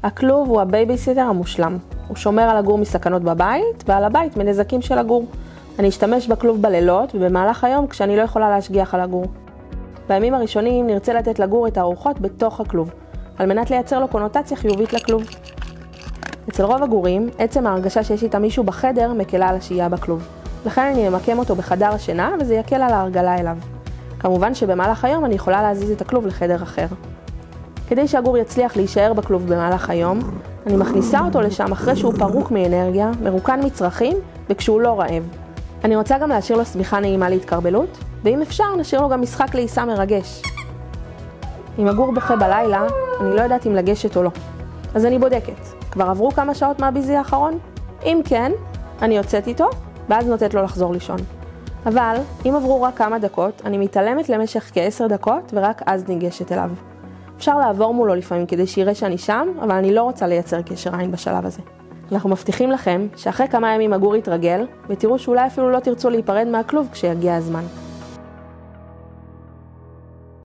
הכלוב הוא הבייביסיטר המושלם. הוא שומר על הגור מסכנות בבית ועל הבית מנזקים של הגור. אני אשתמש בכלוב בלילות ובמהלך היום כשאני לא יכולה להשגיח על הגור. בימים הראשונים נרצה לתת לגור את הארוחות בתוך הכלוב, על מנת לייצר לו קונוטציה חיובית לכלוב. אצל רוב הגורים, עצם ההרגשה שיש איתה מישהו בחדר מקלה על השהייה בכלוב. לכן אני אמקם אותו בחדר השינה וזה יקל על ההרגלה אליו. כמובן שבמהלך היום אני יכולה להזיז את הכלוב לחדר אחר. כדי שהגור יצליח להישאר בכלוב במהלך היום, אני מכניסה אותו לשם אחרי שהוא פרוק מאנרגיה, מרוקן מצרכים וכשהוא לא רעב. אני רוצה גם להשאיר לו סמיכה נעימה להתקרבלות, ואם אפשר נשאיר לו גם משחק לעיסה מרגש. אם הגור בוכה בלילה, אני לא יודעת אם לגשת או לא. אז אני בודקת, כבר עברו כמה שעות מהביזי האחרון? אם כן, אני יוצאת איתו, ואז נותנת לו לחזור לישון. אבל, אם עברו רק כמה דקות, אני מתעלמת למשך כ10 דקות, ורק אז ניגשת אליו. אפשר לעבור מולו לפעמים כדי שיראה שאני שם, אבל אני לא רוצה לייצר קשר עין בשלב הזה. אנחנו מבטיחים לכם שאחרי כמה ימים הגור יתרגל, ותראו שאולי אפילו לא תרצו להיפרד מהכלוב כשיגיע הזמן.